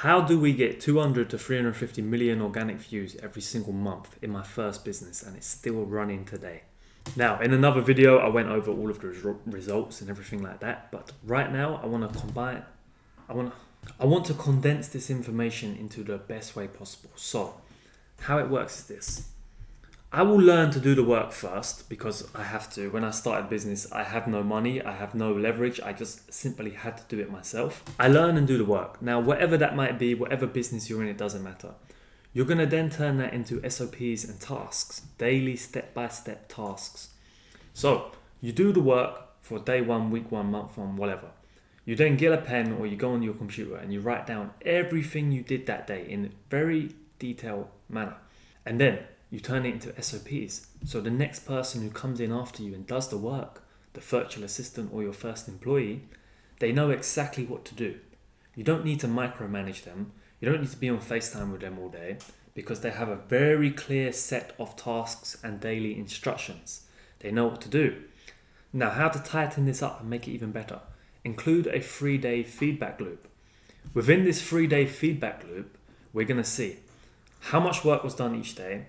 How do we get 200 to 350 million organic views every single month in my first business and it's still running today? Now, in another video, I went over all of the results and everything like that. But right now, I want to condense this information into the best way possible. So, how it works is this. I will learn to do the work first because I have to. When I started business, I have no money, I have no leverage. I just simply had to do it myself. I learn and do the work. Now, whatever that might be, whatever business you're in, it doesn't matter. You're going to then turn that into SOPs and tasks, daily step-by-step tasks. So you do the work for day 1, week 1, month 1, whatever. You then get a pen or you go on your computer and you write down everything you did that day in a very detailed manner. And then you turn it into SOPs. So the next person who comes in after you and does the work, the virtual assistant or your first employee, they know exactly what to do. You don't need to micromanage them. You don't need to be on FaceTime with them all day because they have a very clear set of tasks and daily instructions. They know what to do. Now, how to tighten this up and make it even better? Include a 3-day feedback loop. Within this 3-day feedback loop, we're going to see how much work was done each day,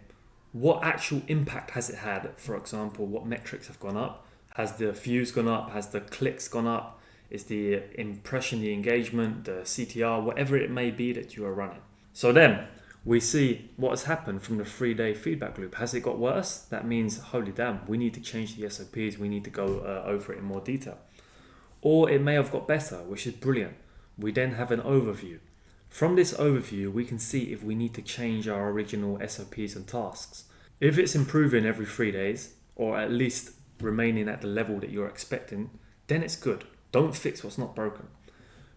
what actual impact has it had, for example, what metrics have gone up, has the views gone up, has the clicks gone up, is the impression, the engagement, the CTR, whatever it may be that you are running. So then we see what has happened from the 3-day feedback loop. Has it got worse? That means, holy damn, we need to change the SOPs. We need to go over it in more detail. Or it may have got better, which is brilliant. We then have an overview. From this overview, we can see if we need to change our original SOPs and tasks. If it's improving every 3 days, or at least remaining at the level that you're expecting, then it's good. Don't fix what's not broken.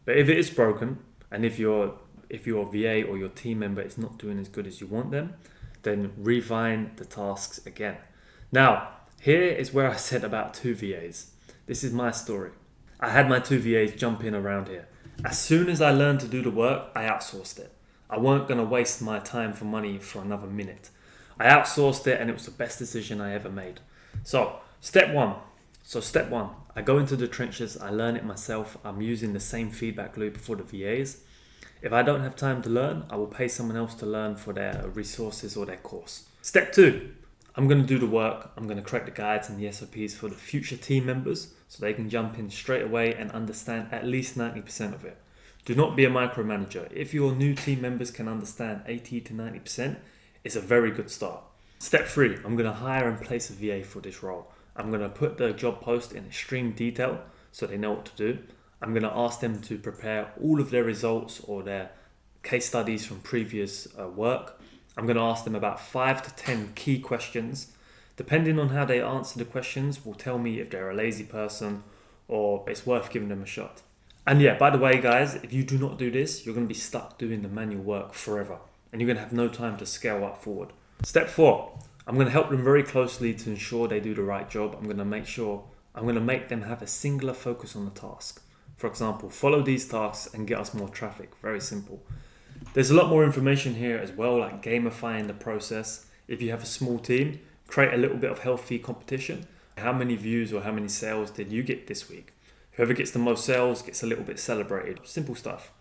But if it is broken, and if your VA or your team member is not doing as good as you want them, then refine the tasks again. Now, here is where I said about 2 VAs. This is my story. I had my 2 VAs jump in around here. As soon as I learned to do the work, I outsourced it. I weren't going to waste my time for money for another minute. I outsourced it and it was the best decision I ever made. So, step one, I go into the trenches, I learn it myself. I'm using the same feedback loop for the VAs. If I don't have time to learn, I will pay someone else to learn for their resources or their course. Step 2, I'm going to do the work. I'm going to create the guides and the SOPs for the future team members so they can jump in straight away and understand at least 90% of it. Do not be a micromanager. If your new team members can understand 80 to 90%, it's a very good start. Step 3, I'm going to hire and place a VA for this role. I'm going to put the job post in extreme detail so they know what to do. I'm going to ask them to prepare all of their results or their case studies from previous work. I'm going to ask them about 5 to 10 key questions. Depending on how they answer the questions will tell me if they're a lazy person or it's worth giving them a shot. And yeah, by the way, guys, if you do not do this, you're going to be stuck doing the manual work forever and you're going to have no time to scale up forward. Step 4, I'm going to help them very closely to ensure they do the right job. I'm going to make them have a singular focus on the task. For example, follow these tasks and get us more traffic. Very simple. There's a lot more information here as well, like gamifying the process. If you have a small team, create a little bit of healthy competition. How many views or how many sales did you get this week? Whoever gets the most sales gets a little bit celebrated. Simple stuff.